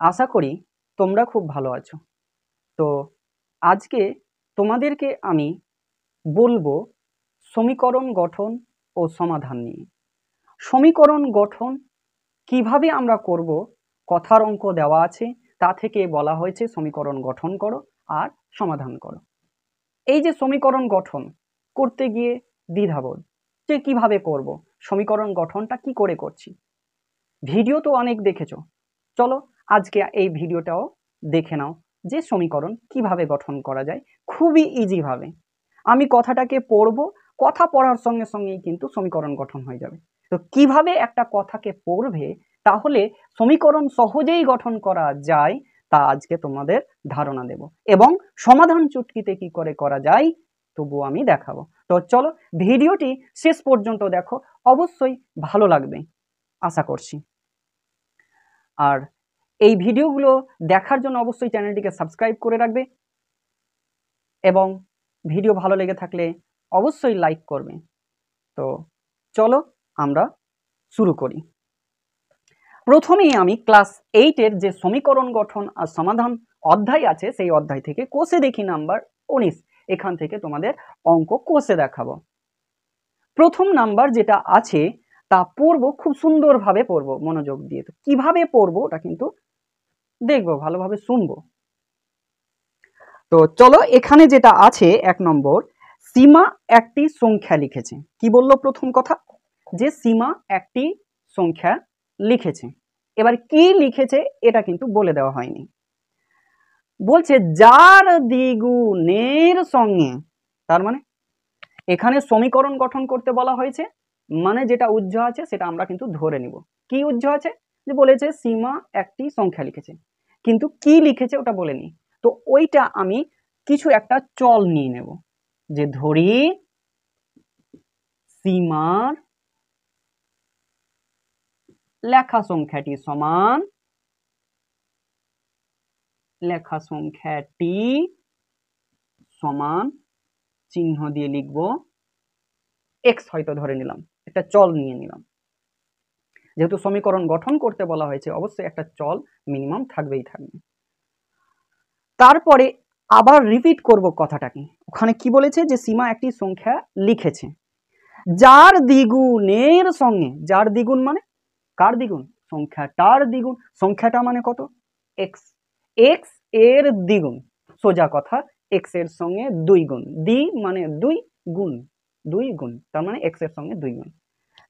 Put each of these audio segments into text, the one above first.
আশা করি তোমরা খুব ভালো আছো। তো আজকে তোমাদেরকে আমি বলবো সমীকরণ গঠন ও সমাধান নিয়ে। সমীকরণ গঠন কিভাবে আমরা করব, কথার অঙ্ক দেওয়া আছে, তা থেকে বলা হয়েছে সমীকরণ গঠন করো আর সমাধান করো। এই যে সমীকরণ গঠন করতে গিয়ে দ্বিধাবোধ যে কিভাবে করব, সমীকরণ গঠনটা কি করে করছি। ভিডিও তো অনেক দেখেছো, চলো আজকে এই ভিডিওটাও দেখে নাও যে সমীকরণ কিভাবে গঠন করা যায় খুবই ইজি ভাবে। আমি কথাটাকে পড়বো, কথা পড়ার সঙ্গে সঙ্গেই কিন্তু সমীকরণ গঠন হয়ে যাবে। তো কিভাবে একটা কথাকে পড়বে তাহলে সমীকরণ সহজেই গঠন করা যায় তা আজকে তোমাদের ধারণা দেব, এবং সমাধান চুটকিতে কি করে করা যায় তবুও আমি দেখাবো। তো চলো ভিডিওটি শেষ পর্যন্ত দেখো, অবশ্যই ভালো লাগবে আশা করছি। আর এই ভিডিওগুলো দেখার জন্য অবশ্যই চ্যানেলটিকে সাবস্ক্রাইব করে রাখবে, এবং ভিডিও ভালো লেগে থাকলে অবশ্যই লাইক করবে। তো চলো আমরা শুরু করি। প্রথমেই আমি ক্লাস 8-এর যে সমীকরণ গঠন আর সমাধান অধ্যায় আছে সেই অধ্যায় থেকে কোষে দেখি নাম্বার 19, এখান থেকে তোমাদের অঙ্ক কোষে দেখাবো। প্রথম নাম্বার যেটা আছে তা পড়বো, খুব সুন্দরভাবে পড়বো মনোযোগ দিয়ে। তো কিভাবে পড়বো ওটা কিন্তু দেখবো, ভালোভাবে শুনবো। তো চলো এখানে যেটা আছে 1 নম্বর, সীমা একটি সংখ্যা লিখেছে। কি বললো প্রথম কথা, যে সীমা একটি সংখ্যা লিখেছে। এবার কি লিখেছে এটা কিন্তু বলে দেওয়া হয়নি। বলছে যার দ্বিগুণের সঙ্গে, তার মানে এখানে সমীকরণ গঠন করতে বলা হয়েছে, মানে যেটা উজ্জ আছে সেটা আমরা কিন্তু ধরে নিব। কি উজ্জ আছে, যে বলেছে সীমা একটি সংখ্যা লিখেছে, কিন্তু কি লিখেছে ওটা বলেনি। তো ওইটা আমি কিছু একটা চল নিয়ে নেব, যে ধরি সীমার লেখা সংখ্যাটি সমান, লেখা সংখ্যাটি সমান চিহ্ন দিয়ে লিখব এক্স, হয়তো ধরে নিলাম, একটা চল নিয়ে নিলাম। যেহেতু সমীকরণ গঠন করতে বলা হয়েছে অবশ্যই একটা চল মিনিমাম থাকবেই থাকবে। তারপরে আবার রিপিট করব কথাটাকে। ওখানে কি বলেছে, যে সীমা একটি সংখ্যা লিখেছে যার দ্বিগুণের সঙ্গে, যার দ্বিগুণ মানে কার দ্বিগুণ, সংখ্যাটার দ্বিগুণ। সংখ্যাটা মানে কত, এক্স, এক্স এর দ্বিগুণ, সোজা কথা এক্স এর সঙ্গে 2 গুণ, দ্বি মানে 2 গুণ, 2 গুণ, তার মানে এক্স এর সঙ্গে 2 গুণ।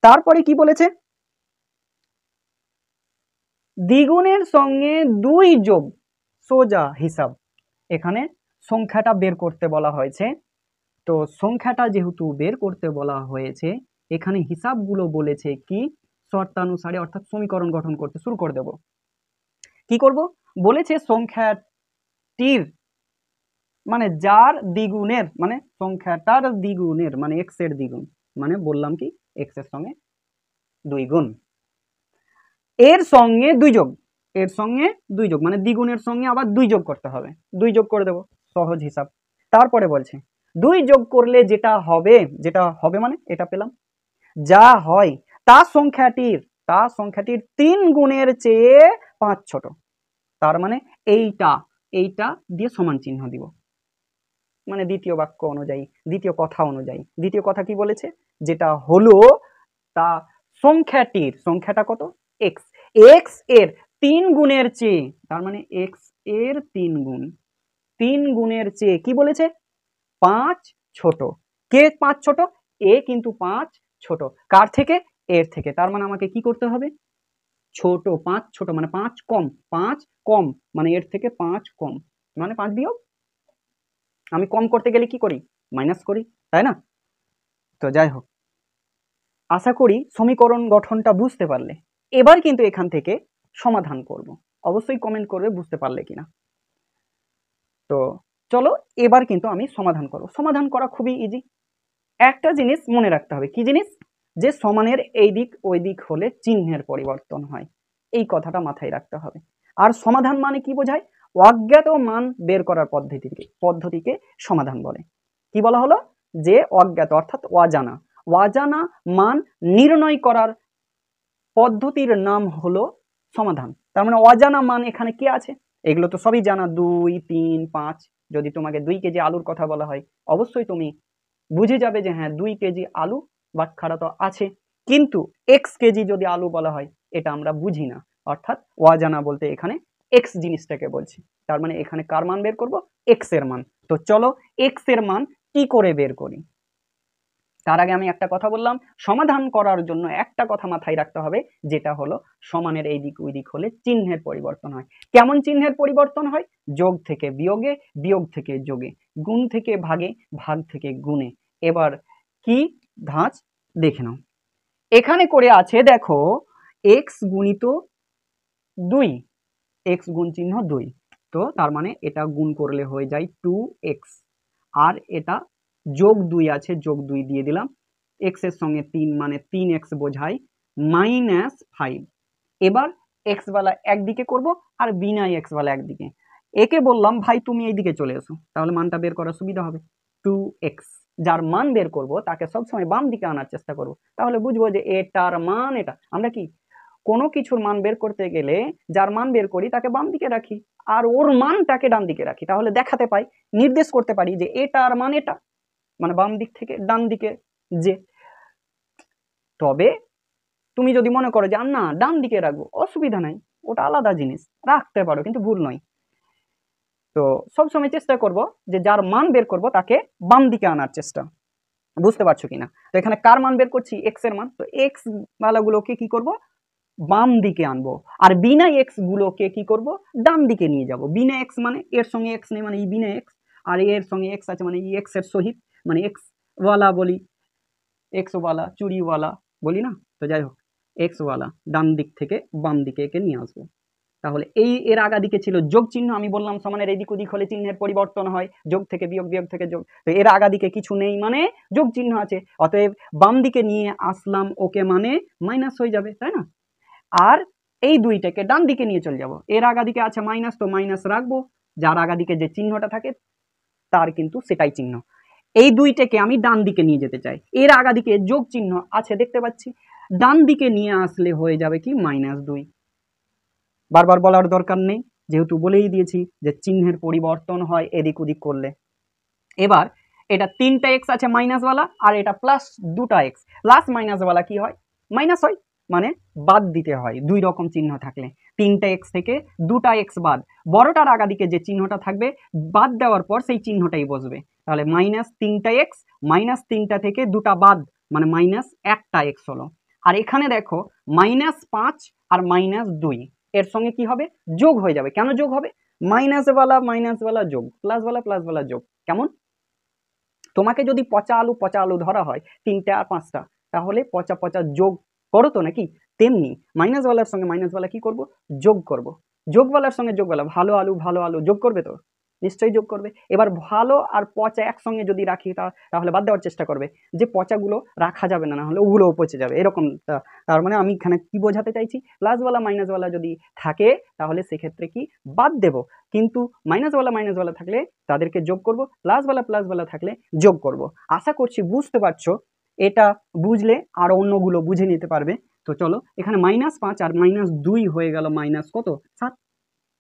তারপরে কি বলেছে, দ্বিগুণের সঙ্গে 2 যোগ, সোজা হিসাব। এখানে সংখ্যাটা বের করতে বলা হয়েছে, তো সংখ্যাটা যেহেতু বের করতে বলা হয়েছে এখানে হিসাবগুলো বলেছে কি শর্তানুসারে, অর্থাৎ সমীকরণ গঠন করতে শুরু করে দেব। কি করব, বলেছে সংখ্যাটির মানে যার দ্বিগুণের, মানে সংখ্যাটার দ্বিগুণের মানে এক্স এর দ্বিগুণ, মানে বললাম কি এক্স এর সঙ্গে 2 গুণ, এর সঙ্গে 2 যোগ, এর সঙ্গে 2 যোগ মানে দ্বিগুণের সঙ্গে আবার 2 যোগ করতে হবে, 2 যোগ করে দেব, সহজ হিসাব। তারপরে বলছে 2 যোগ করলে যেটা হবে, যেটা হবে মানে এটা পেলাম, যা হয় তা সংখ্যাটির, তা সংখ্যাটির 3 গুণের চেয়ে 5 ছোট। তার মানে এইটা, এইটা দিয়ে সমান চিহ্ন দিব, মানে দ্বিতীয় বাক্য অনুযায়ী, দ্বিতীয় কথা অনুযায়ী। দ্বিতীয় কথা কি বলেছে, যেটা হলো তা সংখ্যাটির, সংখ্যাটা কত এক্স, এক্স এর 3 গুণের চেয়ে, তার মানে এক্স এর 3 গুণ, 3 গুণের চেয়ে কি বলেছে 5 ছোট। কে 5 ছোট, এ কিন্তু 5 ছোট, কার থেকে, এর থেকে। তার মানে আমাকে কি করতে হবে, ছোট 5 ছোট মানে 5 কম, 5 কম মানে এর থেকে 5 কম, মানে 5 বিয়োগ। আমি কম করতে গেলে কি করি, মাইনাস করি, তাই না। তো যাই হোক, আশা করি সমীকরণ গঠনটা বুঝতে পারলে। এবার কিন্তু এখান থেকে সমাধান করব, অবশ্যই কমেন্ট করবে বুঝতে পারলে কিনা। তো চলো এবার কিন্তু আমি সমাধান করব। সমাধান করা খুবই ইজি। একটা জিনিস মনে রাখতে হবে, কি জিনিস, যে সমানের এই দিক ওই দিক হলে চিহ্নের পরিবর্তন হয়, এই কথাটা মাথায় রাখতে হবে। আর সমাধান মানে কি বোঝায়, অজ্ঞাত মান বের করার পদ্ধতিকে সমাধান বলে। কি বলা হলো, যে অজ্ঞাত অর্থাৎ অজানা, অজানা মান নির্ণয় করার পদ্ধতির নাম হলো সমাধান। তার মানে অজানা মান এখানে কি আছে, এগুলো তো সবই জানা, 2, 3, 5। যদি তোমাকে 2 কেজি আলুর কথা বলা হয় অবশ্যই তুমি বুঝে যাবে যে হ্যাঁ 2 কেজি আলু বাটখারা তো আছে, কিন্তু এক্স কেজি যদি আলু বলা হয় এটা আমরা বুঝি না, অর্থাৎ অজানা বলতে এখানে এক্স জিনিসটাকে বলছি। তার মানে এখানে কার মান বের করব, এক্স এর মান। তো চলো এক্স এর মান কি করে বের করি। তার আগে আমি একটা কথা বললাম, সমাধান করার জন্য একটা কথা মাথায় রাখতে হবে, যেটা হলো সমানের এই দিক ওই দিক হলে চিহ্নের পরিবর্তন হয়। কেমন চিহ্নের পরিবর্তন হয়, যোগ থেকে বিয়োগে, বিয়োগ থেকে যোগে, গুণ থেকে ভাগে, ভাগ থেকে গুণে। এবার কি ধাঁচ দেখে নাও, এখানে করে আছে দেখো এক্স গুণিত 2, এক্স গুণ চিহ্ন 2, তো তার মানে এটা গুণ করলে হয়ে যায় 2x, আর এটা যোগ 2 আছে, যোগ 2 দিয়ে দিলাম, এক্স এর সঙ্গে 3 মানে 3x বোঝায় -5। এবার এক্স বালা একদিকে করব আর বিনা এক্স বালা একদিকে, একে বললাম ভাই তুমি এইদিকে চলে এসো, তাহলে মানটা বের করার সুবিধা হবে। 2x, যার মান বের করব তাকে সবসময় বাম দিকে আনার চেষ্টা করব, তাহলে বুঝবো যে এটার মান এটা। আমরা কি কোনো কিছুর মান বের করতে গেলে যার মান বের করি তাকে বাম দিকে রাখি আর ওর মানটাকে ডান দিকে রাখি, তাহলে দেখাতে পাই, নির্দেশ করতে পারি যে এটার মান এটা, মানে বাম দিক থেকে ডান দিকে যে। তবে তুমি যদি মনে করো যে না ডান দিকে রাখবো, অসুবিধা নাই, ওটা আলাদা জিনিস, রাখতে পারো, কিন্তু ভুল নয়। তো সবসময় চেষ্টা করব যে যার মান বের করব তাকে বাম দিকে আনার চেষ্টা, বুঝতে পারছো কিনা। তো এখানে কার মান বের করছি, এক্স এর মান, তো এক্স বালাগুলোকে কি করব, বাম দিকে আনবো, আর বিনা এক্স গুলোকে কি করব, ডান দিকে নিয়ে যাব। বিনা এক্স মানে এর সঙ্গে এক্স নেই, মানে এই বিনা এক্স, আর এর সঙ্গে এক্স আছে মানে এই এক্স এর সহিত, মানে এক্স ওয়ালা বলি, এক্স ওয়ালা চুরিওয়ালা বলি না, তো যাই হোক এক্স ওয়ালা ডান দিক থেকে বাম দিকে একে নিয়ে আসবো। তাহলে এই এর আগা দিকে ছিল যোগ চিহ্ন, আমি বললাম সমানের এদিক ওদিক হলে চিহ্নের পরিবর্তন হয়, যোগ থেকে বিয়োগ, বিয়োগ থেকে যোগ, তো এর আগা দিকে কিছু নেই মানে যোগ চিহ্ন আছে, অতএব বাম দিকে নিয়ে আসলাম ওকে, মানে মাইনাস হয়ে যাবে, তাই না। আর এই দুইটাকে ডান দিকে নিয়ে চলে যাব, এর আগা দিকে আছে মাইনাস, তো মাইনাস রাখবো, যার আগা দিকে যে চিহ্নটা থাকে তার কিন্তু সেটাই চিহ্ন। এই দুইটাকে আমি ডান দিকে নিয়ে যেতে চাই, এর আগা দিকে যোগ চিহ্ন আছে দেখতে পাচ্ছি, ডান দিকে নিয়ে আসলে হয়ে যাবে কি -2। বারবার বলার দরকার নেই, যেহেতু বলেই দিয়েছি যে চিহ্নের পরিবর্তন হয় এদিক ওদিক করলে। এবার এটা 3টা এক্স আছে মাইনাসওয়ালা, আর এটা প্লাস 2টা এক্স, প্লাস মাইনাসওয়ালা কি হয়, মাইনাস হয়, মানে বাদ দিতে হয় দুই রকম চিহ্ন থাকলে। 3টা এক্স থেকে 2টা এক্স বাদ, বড়টার আগা দিকে যে চিহ্নটা থাকবে বাদ দেওয়ার পর সেই চিহ্নটাই বসবে, তাহলে -3টা এক্স, -3টা থেকে 2টা বাদ, মানে -1টা এক্স হলো। আর এখানে দেখো -5 আর -2 এর সঙ্গে কি হবে, যোগ হয়ে যাবে। কেন যোগ হবে, মাইনাসওয়ালা যোগ, প্লাসওয়ালা যোগ। কেমন, তোমাকে যদি পচা আলু ধরা হয় 3টে আর 5টা, তাহলে পচা পচা যোগ করো তো নাকি, তেমনি মাইনাসওয়ালার সঙ্গে মাইনাসওয়ালা কি করব, যোগ করব। যোগওয়ালার সঙ্গে যোগওয়ালা, ভালো আলু যোগ করবে তো, নিশ্চয়ই যোগ করবে। এবার ভালো আর পচা একসঙ্গে যদি রাখি তাহলে বাদ দেওয়ার চেষ্টা করবে, যে পচাগুলো রাখা যাবে না, না হলে ওগুলোও পচে যাবে, এরকম। তার মানে আমি এখানে কি বোঝাতে চাইছি, প্লাসওয়ালা মাইনাসওয়ালা যদি থাকে তাহলে সেক্ষেত্রে কি বাদ দেব, কিন্তু মাইনাসওয়ালা থাকলে তাদেরকে যোগ করব, প্লাসওয়ালা থাকলে যোগ করব। আশা করছি বুঝতে পারছো, এটা বুঝলে আর অন্যগুলো বুঝে নিতে পারবে। তো চলো এখানে -5 আর -2 হয়ে গেল মাইনাস কত, 7।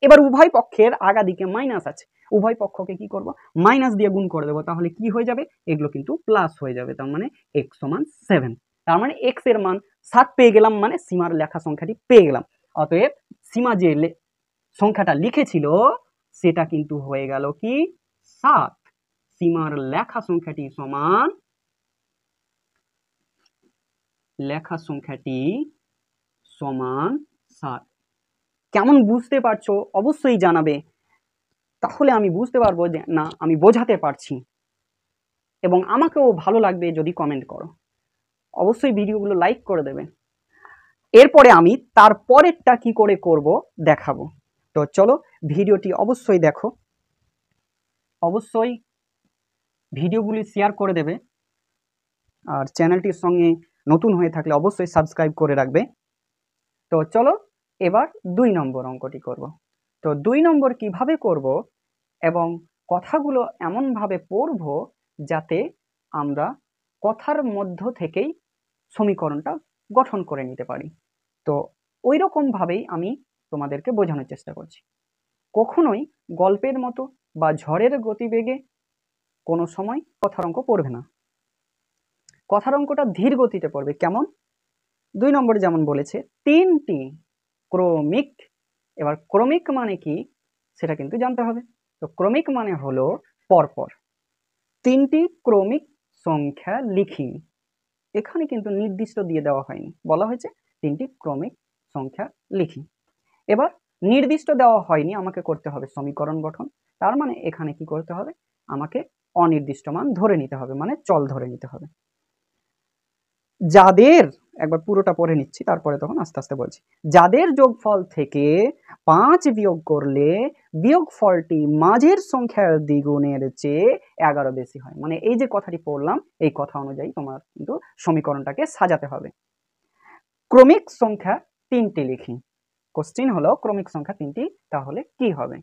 এবার উভয় পক্ষের আগা দিকে মাইনাস আছে, উভয় পক্ষকে কি করব, মাইনাস দিয়ে গুণ করে দেবো, তাহলে কি হয়ে যাবে, এগুলো কিন্তু প্লাস হয়ে যাবে, তার মানে x সমান 7। তার মানে x এর মান 7 পেয়ে গেলাম, মানে সীমার লেখা সংখ্যাটি পেয়ে গেলাম। অতএব সীমা যে সংখ্যাটা লিখেছিল সেটা কিন্তু হয়ে গেল কি 7। সীমার লেখা সংখ্যাটি সমান, লেখা সংখ্যাটি সমান 7। কেমন বুঝতে পারছো অবশ্যই জানাবে, তাহলে আমি বুঝতে পারবো যে না আমি বোঝাতে পারছি, এবং আমাকেও ভালো লাগবে যদি কমেন্ট করো। অবশ্যই ভিডিওগুলো লাইক করে দেবে। এরপরে আমি তারপরেরটা কি করে করব দেখাবো। তো চলো ভিডিওটি অবশ্যই দেখো, অবশ্যই ভিডিওগুলি শেয়ার করে দেবে, আর চ্যানেলটির সঙ্গে নতুন হয়ে থাকলে অবশ্যই সাবস্ক্রাইব করে রাখবে। তো চলো এবার 2 নম্বর অঙ্কটি করব। তো 2 নম্বর কিভাবে করব এবং কথাগুলো এমনভাবে পড়ব যাতে আমরা কথার মধ্য থেকেই সমীকরণটা গঠন করে নিতে পারি। তো ওই রকমভাবেই আমি তোমাদেরকে বোঝানোর চেষ্টা করছি। কখনোই গল্পের মতো বা ঝড়ের গতিবেগে কোনো সময় কথার অঙ্ক পড়বে না। কথার অঙ্কটা ধীর গতিতে পড়বে। কেমন? 2 নম্বরে যেমন বলেছে 3টি ক্রমিক। এবার ক্রমিক মানে কি সেটা কিন্তু জানতে হবে। তো ক্রমিক মানে হলো পরপর 3টি ক্রমিক সংখ্যা লিখি। এখানে কিন্তু নির্দিষ্ট দিয়ে দেওয়া হয়নি, বলা হয়েছে 3টি ক্রমিক সংখ্যা লিখি। এবার নির্দিষ্ট দেওয়া হয়নি, আমাকে করতে হবে সমীকরণ গঠন। তার মানে এখানে কি করতে হবে, আমাকে অনির্দিষ্ট মান ধরে নিতে হবে, মানে চল ধরে নিতে হবে। যাদের, একবার পুরোটা পড়ে নিচ্ছি তারপরে তখন আস্তে আস্তে বলছি। যাদের যোগফল থেকে 5 বিয়োগ করলে বিয়োগফলটি মাঝের সংখ্যার দ্বিগুণের চেয়ে 11 বেশি হয়। মানে এই যে কথাটি পড়লাম এই কথা অনুযায়ী তোমার কিন্তু সমীকরণটাকে সাজাতে হবে। ক্রমিক সংখ্যা 3টি লিখি। কোশ্চিন হলো ক্রমিক সংখ্যা 3টি, তাহলে কি হবে?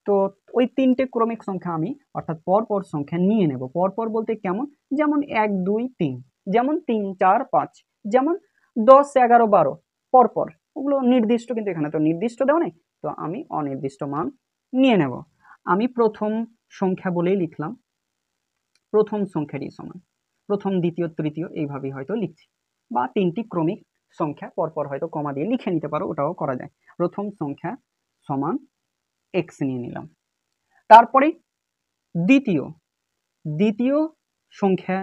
তো ওই 3টে ক্রমিক সংখ্যা আমি অর্থাৎ পরপর সংখ্যা নিয়ে নেব। পরপর বলতে কেমন? যেমন 1 2 3, যেমন 3 4 5, যেমন 10 11 12 পরপর। ওগুলো নির্দিষ্ট, কিন্তু এখানে তো নির্দিষ্ট দেওয়া নেই, তো আমি অনির্দিষ্ট মান নিয়ে নেব। আমি প্রথম সংখ্যা বলেই লিখলাম, প্রথম সংখ্যাটি সমান প্রথম দ্বিতীয় তৃতীয় এইভাবেই হয়তো লিখছি, বা 3টি ক্রমিক সংখ্যা পরপর হয়তো কমা দিয়ে লিখে নিতে পারো, ওটাও করা যায়। প্রথম সংখ্যা সমান x নিয়ে নিলাম। তারপরে দ্বিতীয় সংখ্যা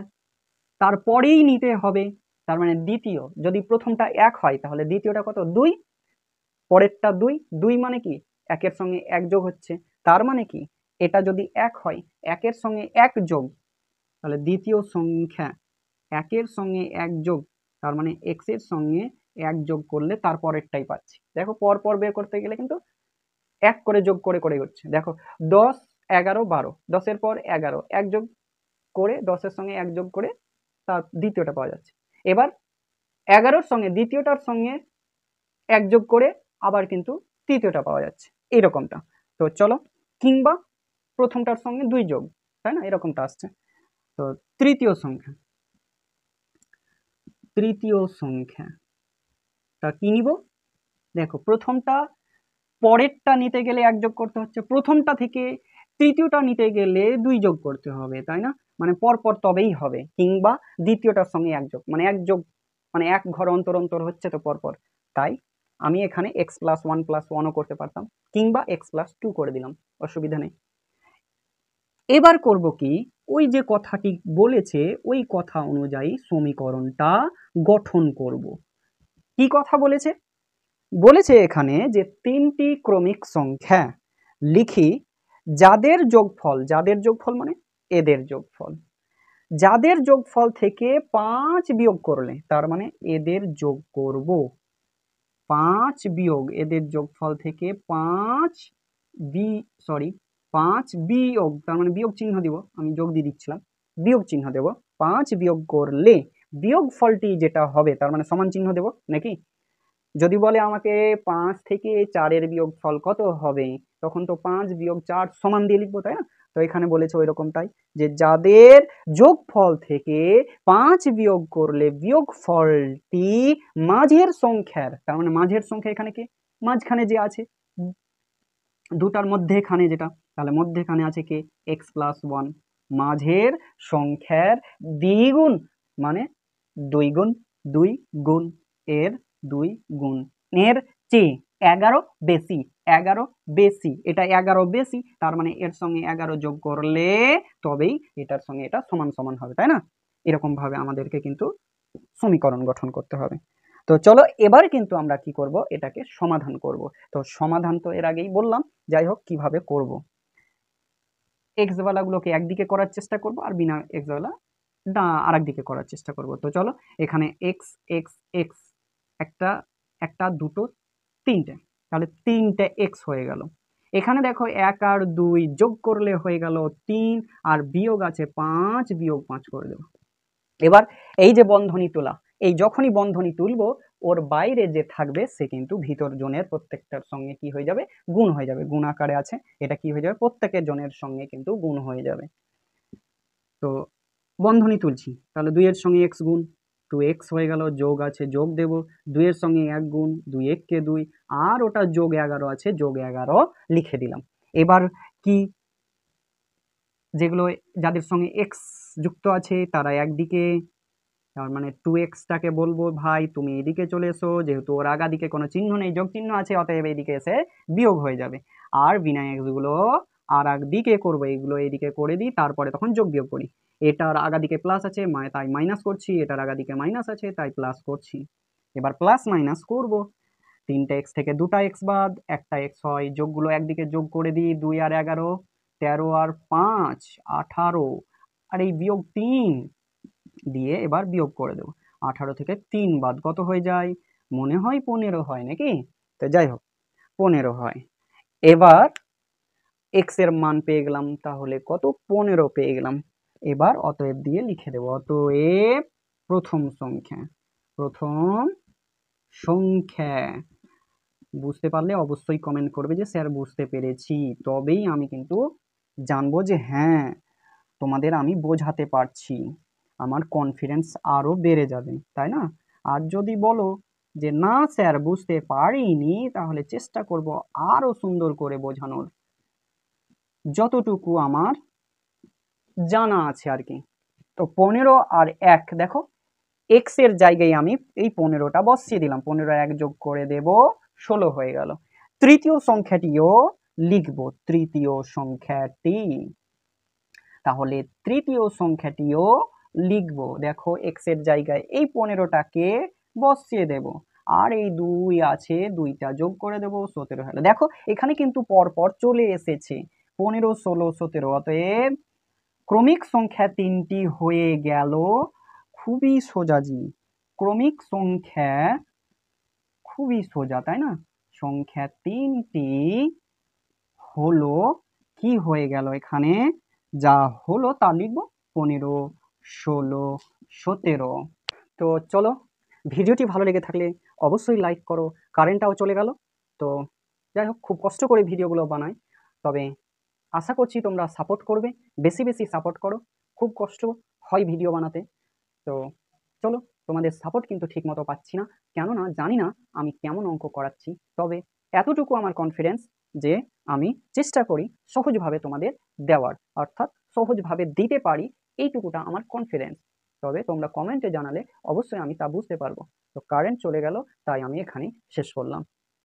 তারপরেই নিতে হবে। তার মানে দ্বিতীয়, যদি প্রথমটা 1 হয় তাহলে দ্বিতীয়টা কত? 2, পরেরটা 2, 2 মানে কি 1 এর সঙ্গে 1 যোগ হচ্ছে। তার মানে কি এটা যদি 1 হয় 1 এর সঙ্গে 1 যোগ, তাহলে দ্বিতীয় সংখ্যা 1 এর সঙ্গে 1 যোগ, তার মানে x এর সঙ্গে 1 যোগ করলে তারপরেরটাই পাচ্ছি। দেখো পরপর বের করতে গেলে কিন্তু 1 করে যোগ করে করে হচ্ছে। দেখো 10 11 12, 10 এর পর 11, 1 যোগ করে 10 এর সঙ্গে 1 যোগ করে তার দ্বিতীয়টা পাওয়া যাচ্ছে। এবার 11-র সঙ্গে দ্বিতীয়টার সঙ্গে 1 যোগ করে আবার কিন্তু তৃতীয়টা পাওয়া যাচ্ছে, এরকমটা। তো চলো, কিংবা প্রথমটার সঙ্গে 2 যোগ, তাই না, এরকমটা আসছে। তো তৃতীয় সংখ্যাটা কি নিব? দেখো প্রথমটা পরেরটা নিতে গেলে 1 যোগ করতে হচ্ছে, প্রথমটা থেকে তৃতীয়টা নিতে গেলে 2 যোগ করতে হবে, তাই না? মানে পরপর তবেই হবে, কিংবা দ্বিতীয়টার সঙ্গে 1 যোগ, মানে 1 যোগ মানে 1 ঘর অন্তর অন্তর হচ্ছে তো পরপর। তাই আমি এখানে x + 1 + 1ও করতে পারতাম, কিংবা x + 2 করে দিলাম, অসুবিধা নেই। এবার করব কি, ওই যে কথাটি বলেছে ওই কথা অনুযায়ী সমীকরণটা গঠন করব। কি কথা বলেছে? বলেছে এখানে যে 3টি ক্রমিক সংখ্যা লিখি যাদের যোগফল মানে এদের যোগফল, যাদের যোগফল থেকে 5 বিয়োগ করলে, তার মানে এদের যোগ করব 5 বিয়োগ, এদের যোগফল থেকে 5 বিয়োগ, তার মানে বিয়োগ চিহ্ন দিব, আমি যোগ দিয়ে দিচ্ছিলাম, বিয়োগ চিহ্ন দেব। 5 বিয়োগ করলে বিয়োগফলটি যেটা হবে, তার মানে সমান চিহ্ন দেব নাকি। যদি বলে আমাকে 5 থেকে 4-এর বিয়োগফল কত হবে, তখন তো 5 বিয়োগ 4 সমান দিয়ে লিখবো, তাই না? তো এখানে বলেছে ওই রকমটাই, যে যাদের যোগফল থেকে 5 বিয়োগ করলে বিয়োগফলটি মাঝের সংখ্যার, তার মানে মাঝের সংখ্যা এখানে কি, মাঝখানে যে আছে দুটার মধ্যেখানে যেটা, তাহলে মধ্যেখানে আছে কি x + 1, মাঝের সংখ্যার দ্বিগুণ, মানে 2 গুণ 2 গুণ এর 2 গুণ এর চেয়ে 11 বেশি, 11 বেশি, এটা 11 বেশি, তার মানে এর সঙ্গে 11 যোগ করলে তবেই এটার সঙ্গে এটা সমান সমান হবে, তাই না? এরকম ভাবে আমাদেরকে কিন্তু সমীকরণ গঠন করতে হবে। তো চলো এবার কিন্তু আমরা কি করব, এটাকে সমাধান করব। তো সমাধান তো এর আগেই বললাম, যাই হোক কিভাবে করব। এক্স ওয়ালাগুলোকে একদিকে করার চেষ্টা করব, আর বিনা এক্স ওয়ালা আরেক দিকে করার চেষ্টা করব। তো চলো এখানে এক্স এক্স এক্স, একটা একটা দুটো তিনটে, তাহলে 3টে এক্স হয়ে গেল। এখানে দেখো 1 আর 2 যোগ করলে হয়ে গেল 3, আর বিয়োগ আছে 5, বিয়োগ 5 করে দেবো। এবার এই যে বন্ধনী তোলা, এই যখনই বন্ধনী তুলবো ওর বাইরে যে থাকবে সে কিন্তু ভিতর জনের প্রত্যেকটার সঙ্গে কি হয়ে যাবে, গুণ হয়ে যাবে, গুণ আকারে আছে, এটা কি হয়ে যাবে, প্রত্যেকের জনের সঙ্গে কিন্তু গুণ হয়ে যাবে। তো বন্ধনী তুলছি, তাহলে 2 এর সঙ্গে x গুণ, 2x হয়ে গেল, যোগ আছে যোগ দেব, 2 এর সঙ্গে 1 গুণ, 2 1 কে 2, আর ওটা যোগ 11 আছে, যোগ 11 লিখে দিলাম। এবার কি, যেগুলো যাদের সঙ্গে x যুক্ত আছে তারা একদিকে, তার মানে 2x-টাকে বলবো ভাই তুমি এদিকে চলে এসো, যেহেতু ওর আগা দিকে কোনো চিহ্ন নেই, যোগ চিহ্ন আছে, অতএব এদিকে এসে বিয়োগ হয়ে যাবে। আর বিনা x গুলো আর একদিকে করবো, এগুলো এদিকে করে দিই, তারপরে তখন যোগ বিয়োগ করি। এটার আগা দিকে প্লাস আছে তাই মাইনাস করছি, এটার আগা দিকে মাইনাস আছে তাই প্লাস করছি। এবার প্লাস মাইনাস করব, 3টা x থেকে 2টা x বাদ, একটা x হয়, যোগগুলো একদিকে যোগ করে দিই, 2 আর 11, 13 আর 5 18, আর এই বিয়োগ 3 দিয়ে এবার বিয়োগ করে দেবো। 18 থেকে 3 বাদ কত হয়ে যায়? মনে হয় 15 হয় নাকি? তো যাই হোক 15 হয়। এবার x এর মান পেয়ে গেলাম, তাহলে কত? 15 পেয়ে গেলাম। এবার অতএব দিয়ে লিখে দেবো, অতএব প্রথম সংখ্যা, প্রথম সংখ্যা। বুঝতে পারলে অবশ্যই কমেন্ট করবে যে স্যার বুঝতে পেরেছি, তবেই আমি কিন্তু জানবো যে হ্যাঁ তোমাদের আমি বোঝাতে পারছি, আমার কনফিডেন্স আরও বেড়ে যাবে, তাই না? আর যদি বলো যে না স্যার বুঝতে পারিনি, তাহলে চেষ্টা করব আরও সুন্দর করে বোঝানোর, যতটুকু আমার জানা আছে আর কি। তো 15 আর 1, দেখো x এর জায়গায় আমি এই 15টা বসিয়ে দিলাম, 15 1 যোগ করে দেব, 16 হয়ে গেল। তৃতীয় সংখ্যাটিও লিখব, তৃতীয় সংখ্যাটি, তাহলে তৃতীয় সংখ্যাটিও লিখব। দেখো x এর জায়গায় এই 15টাকে বসিয়ে দেব, আর এই 2 আছে, 2টা যোগ করে দেব, 17 হলো। দেখো এখানে কিন্তু পরপর চলে এসেছে 15 16 17, অতএব ক্রমিক সংখ্যা 3টি হয়ে গেল। খুবই সোজা জিনিস, ক্রমিক সংখ্যা খুবই সোজা, তাই না? সংখ্যা 3টি হলো, কি হয়ে গেল এখানে, যা হলো তা লিখব, 15 16 17। তো চলো, ভিডিওটি ভালো লেগে থাকলে অবশ্যই লাইক করো। কারেন্টটাও চলে গেল, তো যাই হোক খুব কষ্ট করে ভিডিওগুলো বানাই, তবে আশা করছি তোমরা সাপোর্ট করবে, বেশি বেশি সাপোর্ট করো। খুব কষ্ট হয় ভিডিও বানাতে, তো চলো, তোমাদের সাপোর্ট কিন্তু ঠিক মতো পাচ্ছি না, কেননা জানি না আমি কেমন অঙ্ক করাচ্ছি, তবে এতটুকু আমার কনফিডেন্স যে আমি চেষ্টা করি সহজভাবে তোমাদের দেওয়ার, অর্থাৎ সহজভাবে দিতে পারি, এইটুকুটা আমার কনফিডেন্স। তবে তোমরা কমেন্টে জানালে অবশ্যই আমি তা বুঝতে পারবো। তো কারেন্ট চলে গেল, তাই আমি এখানেই শেষ করলাম।